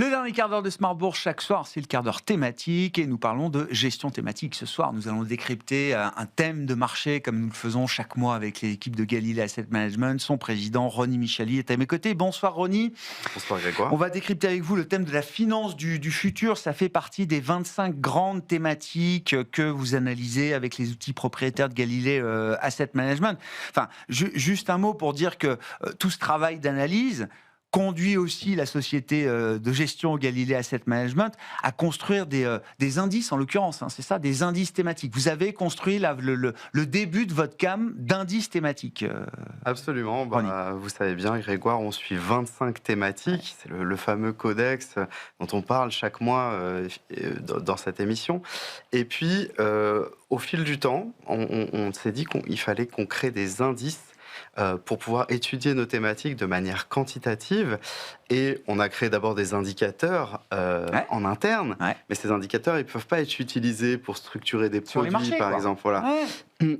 Le dernier quart d'heure de Smart Bourse chaque soir, c'est le quart d'heure thématique et nous parlons de gestion thématique. Ce soir, nous allons décrypter un thème de marché comme nous le faisons chaque mois avec l'équipe de Galilée Asset Management. Son président, Ronnie Michali, est à mes côtés. Bonsoir Ronnie. Bonsoir Grégoire. On va décrypter avec vous le thème de la finance du futur. Ça fait partie des 25 grandes thématiques que vous analysez avec les outils propriétaires de Galilée Asset Management. Enfin, juste un mot pour dire que tout ce travail d'analyse conduit aussi la société de gestion Galilée Asset Management à construire des indices, en l'occurrence, c'est ça, des indices thématiques. Vous avez construit le début de votre gamme d'indices thématiques. Absolument, vous savez bien Grégoire, on suit 25 thématiques, c'est le fameux codex dont on parle chaque mois dans cette émission. Et puis, au fil du temps, on s'est dit qu'il fallait qu'on crée des indices pour pouvoir étudier nos thématiques de manière quantitative. Et on a créé d'abord des indicateurs en interne, mais ces indicateurs, ils ne peuvent pas être utilisés pour structurer des produits, marchés, par exemple. Voilà.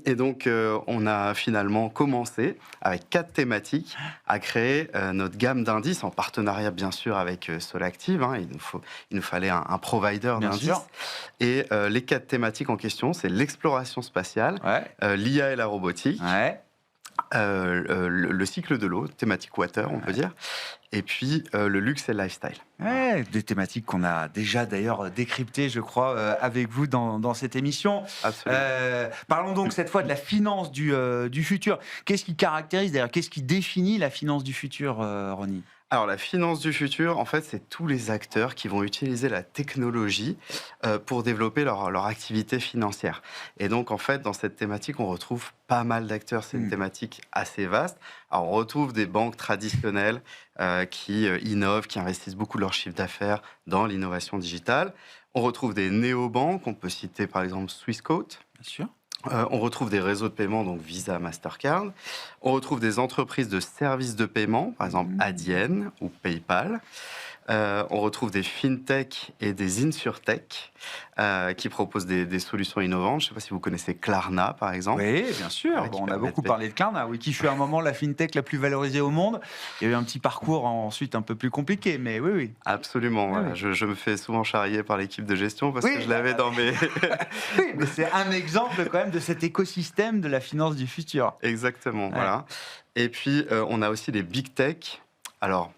Et donc, on a finalement commencé, avec 4 thématiques, à créer notre gamme d'indices, en partenariat, bien sûr, avec Solactive. Il nous fallait un provider d'indices. Et les 4 thématiques en question, c'est l'exploration spatiale, l'IA et la robotique, le cycle de l'eau, thématique water, on peut dire, et puis le luxe et le lifestyle. Des thématiques qu'on a déjà d'ailleurs décryptées, je crois, avec vous dans cette émission. Absolument. Parlons donc cette fois de la finance du futur. Qu'est-ce qui caractérise d'ailleurs, qu'est-ce qui définit la finance du futur, Ronnie ? Alors, la finance du futur, en fait, c'est tous les acteurs qui vont utiliser la technologie pour développer leur activité financière. Et donc, en fait, dans cette thématique, on retrouve pas mal d'acteurs. C'est une thématique assez vaste. Alors, on retrouve des banques traditionnelles qui innovent, qui investissent beaucoup de leur chiffre d'affaires dans l'innovation digitale. On retrouve des néobanques. On peut citer, par exemple, Swissquote. Bien sûr. On retrouve des réseaux de paiement, donc Visa, Mastercard. On retrouve des entreprises de services de paiement, par exemple Adyen ou PayPal. On retrouve des fintech et des insurtech qui proposent des solutions innovantes. Je ne sais pas si vous connaissez Klarna, par exemple. Oui, bien sûr. On a beaucoup parlé de Klarna, qui fut à un moment la fintech la plus valorisée au monde. Il y a eu un petit parcours ensuite un peu plus compliqué, mais oui. Absolument. Voilà. Je me fais souvent charrier par l'équipe de gestion parce que je l'avais dans mes... Oui, mais c'est un exemple quand même de cet écosystème de la finance du futur. Exactement, voilà. Et puis, on a aussi les big tech. Alors,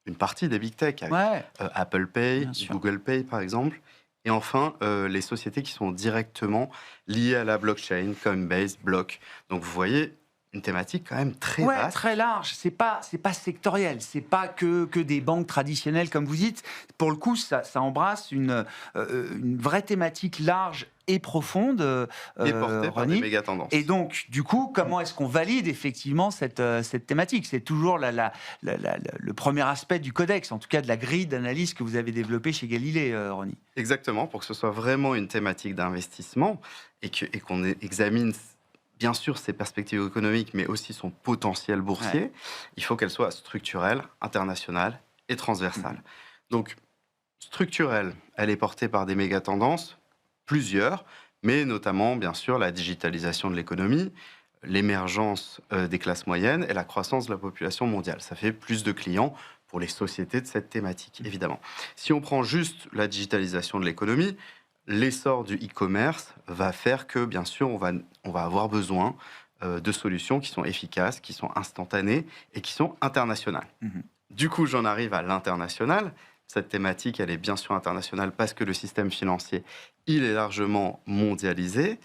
une partie des big tech, avec Apple Pay, Google Pay par exemple. Et enfin, les sociétés qui sont directement liées à la blockchain, Coinbase, Block. Donc vous voyez, une thématique quand même très vaste. Très large. C'est pas sectoriel. C'est pas que des banques traditionnelles comme vous dites. Pour le coup, ça embrasse une vraie thématique large et profonde, et portée par des méga tendances. Et donc, du coup, comment est-ce qu'on valide effectivement cette thématique ? C'est toujours le premier aspect du codex, en tout cas de la grille d'analyse que vous avez développée chez Galilée, Ronnie. Exactement, pour que ce soit vraiment une thématique d'investissement et qu'on examine bien sûr ses perspectives économiques, mais aussi son potentiel boursier, il faut qu'elle soit structurelle, internationale et transversale. Donc, structurelle, elle est portée par des méga tendances, plusieurs, mais notamment, bien sûr, la digitalisation de l'économie, l'émergence des classes moyennes et la croissance de la population mondiale. Ça fait plus de clients pour les sociétés de cette thématique, évidemment. Si on prend juste la digitalisation de l'économie, l'essor du e-commerce va faire que, bien sûr, on va avoir besoin de solutions qui sont efficaces, qui sont instantanées et qui sont internationales. Du coup, j'en arrive à l'international. Cette thématique, elle est bien sûr internationale parce que le système financier, il est largement mondialisé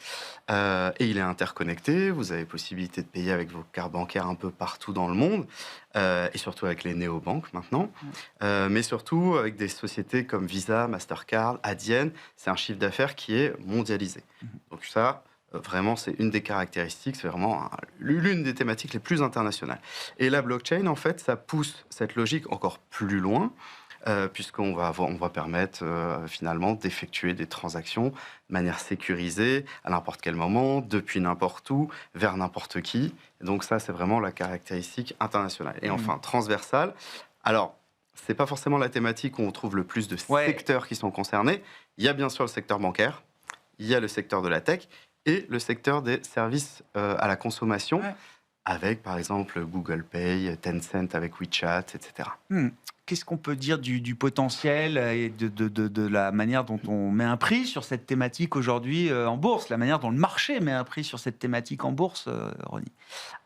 et il est interconnecté. Vous avez possibilité de payer avec vos cartes bancaires un peu partout dans le monde et surtout avec les néobanques maintenant. Mais surtout avec des sociétés comme Visa, Mastercard, Adyen, c'est un chiffre d'affaires qui est mondialisé. Donc ça, vraiment, c'est une des caractéristiques, c'est vraiment l'une des thématiques les plus internationales. Et la blockchain, en fait, ça pousse cette logique encore plus loin. Puisqu'on va permettre finalement d'effectuer des transactions de manière sécurisée, à n'importe quel moment, depuis n'importe où, vers n'importe qui. Et donc ça, c'est vraiment la caractéristique internationale. Et enfin, transversale. Alors, c'est pas forcément la thématique où on trouve le plus de secteurs qui sont concernés. Il y a bien sûr le secteur bancaire, il y a le secteur de la tech et le secteur des services à la consommation, avec par exemple Google Pay, Tencent avec WeChat, etc. qu'est-ce qu'on peut dire du potentiel et de la manière dont on met un prix sur cette thématique aujourd'hui en bourse, la manière dont le marché met un prix sur cette thématique en bourse, Ronnie?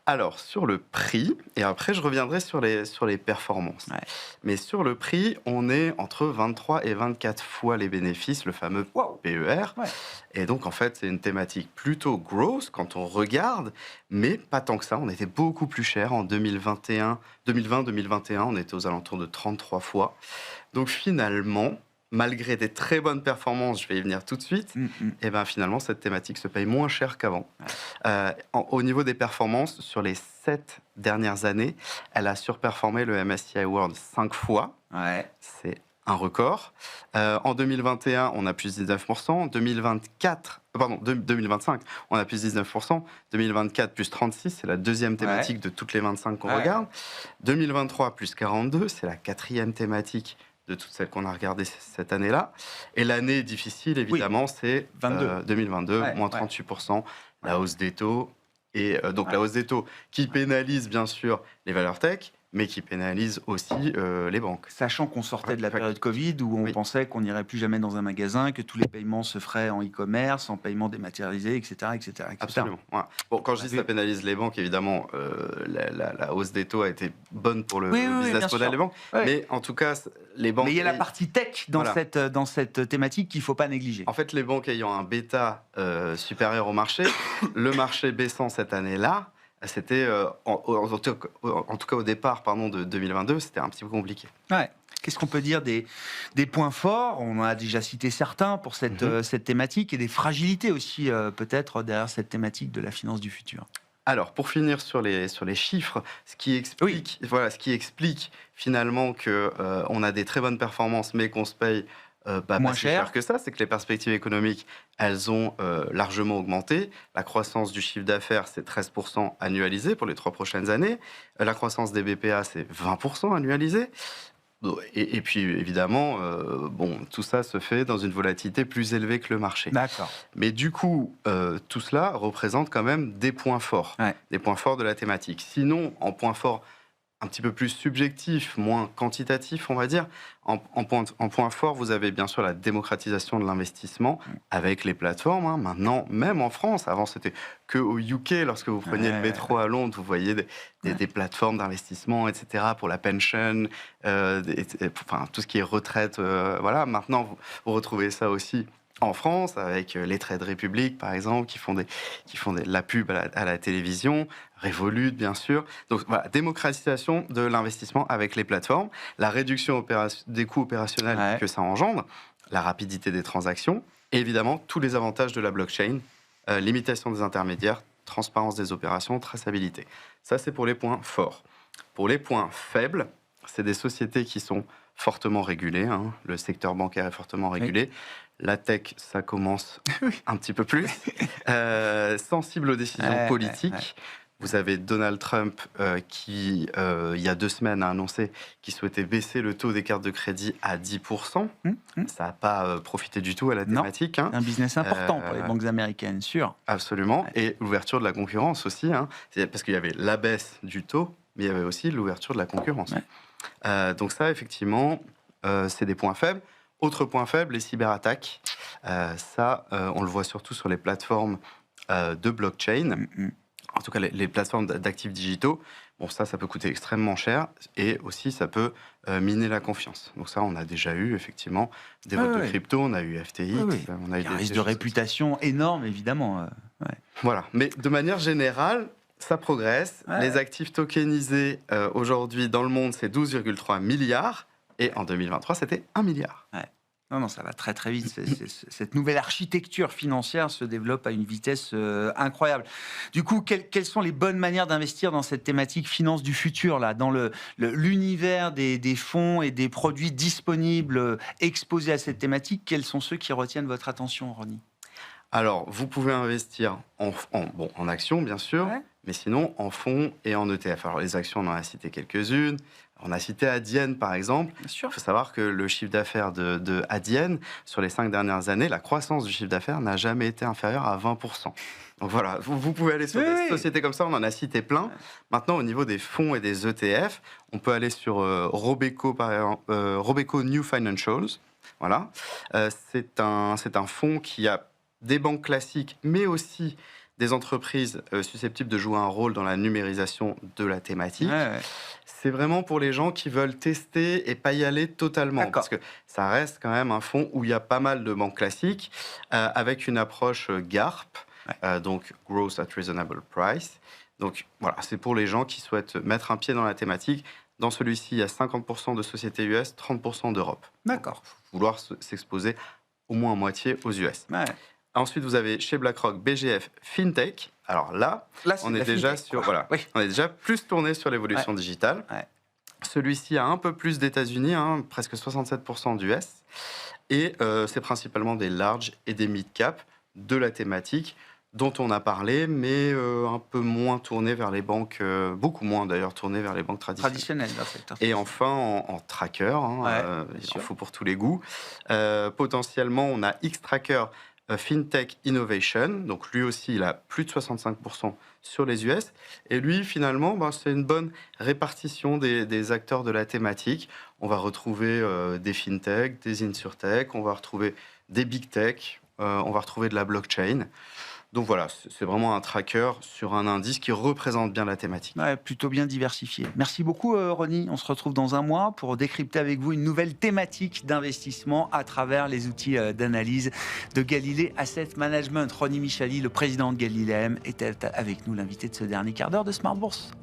Alors, sur le prix, et après je reviendrai sur les performances. Ouais. Mais sur le prix, on est entre 23 et 24 fois les bénéfices, le fameux Wow. PER. Ouais. Et donc, en fait, c'est une thématique plutôt grosse quand on regarde, mais pas tant que ça. On était beaucoup plus cher en 2020-2021. On était aux alentours de 33 fois. Donc, finalement, malgré des très bonnes performances, je vais y venir tout de suite, et ben finalement, cette thématique se paye moins cher qu'avant. Ouais. Au niveau des performances, sur les 7 dernières années, elle a surperformé le MSCI World 5 fois. Ouais. C'est un record. En 2021, on a plus 19%. 2025, on a plus 19%. 2024, plus 36%. C'est la deuxième thématique de toutes les 25 qu'on regarde. 2023, plus 42%. C'est la quatrième thématique de toutes celles qu'on a regardées cette année-là. Et l'année difficile, évidemment, c'est 2022, moins 38%, la hausse des taux. Et donc la hausse des taux qui pénalise bien sûr les valeurs tech, mais qui pénalise aussi les banques. Sachant qu'on sortait de la période Covid où on pensait qu'on n'irait plus jamais dans un magasin, que tous les paiements se feraient en e-commerce, en paiement dématérialisé, etc. etc. Absolument. Voilà. Bon, quand je dis que ça pénalise les banques, évidemment, la hausse des taux a été bonne pour le business model des banques. Mais en tout cas, les banques... Mais il y a la partie tech dans cette thématique qu'il ne faut pas négliger. En fait, les banques ayant un bêta supérieur au marché, le marché baissant cette année-là, c'était, en tout cas au départ de 2022, c'était un petit peu compliqué. Ouais. Qu'est-ce qu'on peut dire des points forts? On en a déjà cité certains pour cette thématique, et des fragilités aussi peut-être derrière cette thématique de la finance du futur. Alors, pour finir sur les chiffres, ce qui explique finalement qu'on a des très bonnes performances, mais qu'on se paye pas si cher que ça, c'est que les perspectives économiques, elles ont largement augmenté. La croissance du chiffre d'affaires, c'est 13% annualisé pour les 3 prochaines années. La croissance des BPA, c'est 20% annualisé. Et puis, évidemment, tout ça se fait dans une volatilité plus élevée que le marché. D'accord. Mais du coup, tout cela représente quand même des points forts, des points forts de la thématique. Sinon, en points forts un petit peu plus subjectif, moins quantitatif, on va dire. En point fort, vous avez bien sûr la démocratisation de l'investissement avec les plateformes. Maintenant, même en France, avant c'était que au UK, lorsque vous preniez le métro à Londres, vous voyez des plateformes d'investissement, etc., pour la pension, tout ce qui est retraite. Maintenant, vous retrouvez ça aussi en France, avec les Trade Republic, par exemple, qui font la pub à la télévision, Revolut, bien sûr. Donc, voilà, démocratisation de l'investissement avec les plateformes, la réduction des coûts opérationnels que ça engendre, la rapidité des transactions, et évidemment, tous les avantages de la blockchain, limitation des intermédiaires, transparence des opérations, traçabilité. Ça, c'est pour les points forts. Pour les points faibles, c'est des sociétés qui sont fortement régulées. Le secteur bancaire est fortement régulé. La tech, ça commence un petit peu plus. Sensible aux décisions politiques. Vous avez Donald Trump qui, il y a 2 semaines, a annoncé qu'il souhaitait baisser le taux des cartes de crédit à 10%. Ça n'a pas profité du tout à la thématique. Un business important pour les banques américaines, sûr. Absolument. Et l'ouverture de la concurrence aussi. Parce qu'il y avait la baisse du taux, mais il y avait aussi l'ouverture de la concurrence. Donc ça, effectivement, c'est des points faibles. Autre point faible, les cyberattaques. On le voit surtout sur les plateformes de blockchain. En tout cas, les plateformes d'actifs digitaux. Bon, ça peut coûter extrêmement cher. Et aussi, ça peut miner la confiance. Donc ça, on a déjà eu, effectivement, des votes de crypto. On a eu FTX. On a eu un risque de réputation énorme, évidemment. Voilà. Mais de manière générale, ça progresse. Les actifs tokenisés, aujourd'hui, dans le monde, c'est 12,3 milliards. Et en 2023, c'était 1 milliard. Non, ça va très très vite. Cette nouvelle architecture financière se développe à une vitesse incroyable. Du coup, quelles sont les bonnes manières d'investir dans cette thématique finance du futur, là, dans l'univers des fonds et des produits disponibles exposés à cette thématique? Quels sont ceux qui retiennent votre attention, Ronnie? Alors, vous pouvez investir en actions, bien sûr, mais sinon en fonds et en ETF. Alors les actions, on en a cité quelques-unes. On a cité Adyen, par exemple. Bien sûr. Il faut savoir que le chiffre d'affaires de Adyen, sur les 5 dernières années, la croissance du chiffre d'affaires n'a jamais été inférieure à 20%. Donc voilà, vous pouvez aller sur des sociétés comme ça, on en a cité plein. Maintenant, au niveau des fonds et des ETF, on peut aller sur Robeco, par exemple, Robeco New Financials. Voilà. C'est un fonds qui a des banques classiques, mais aussi des entreprises susceptibles de jouer un rôle dans la numérisation de la thématique. C'est vraiment pour les gens qui veulent tester et pas y aller totalement. Parce que ça reste quand même un fonds où il y a pas mal de banques classiques, avec une approche GARP, donc Growth at Reasonable Price. Donc voilà, c'est pour les gens qui souhaitent mettre un pied dans la thématique. Dans celui-ci, il y a 50% de sociétés US, 30% d'Europe. D'accord. Il faut vouloir s'exposer au moins à moitié aux US. Ensuite, vous avez chez BlackRock BGF FinTech. Alors là on est déjà on est déjà plus tourné sur l'évolution digitale. Celui-ci a un peu plus d'États-Unis, presque 67% d'US. Et c'est principalement des large et des mid-cap de la thématique dont on a parlé, mais un peu moins tourné vers les banques, beaucoup moins d'ailleurs tourné vers les banques traditionnelles. Et enfin, en tracker, il en faut pour tous les goûts. Potentiellement, on a Xtracker FinTech Innovation, donc lui aussi il a plus de 65% sur les US, et lui finalement c'est une bonne répartition des acteurs de la thématique. On va retrouver des FinTech, des InsurTech, on va retrouver des Big Tech, on va retrouver de la blockchain. Donc voilà, c'est vraiment un tracker sur un indice qui représente bien la thématique. Plutôt bien diversifié. Merci beaucoup Ronny, on se retrouve dans un mois pour décrypter avec vous une nouvelle thématique d'investissement à travers les outils d'analyse de Galilée Asset Management. Ronny Michali, le président de Galilée AM, était avec nous, l'invité de ce dernier quart d'heure de Smart Bourse.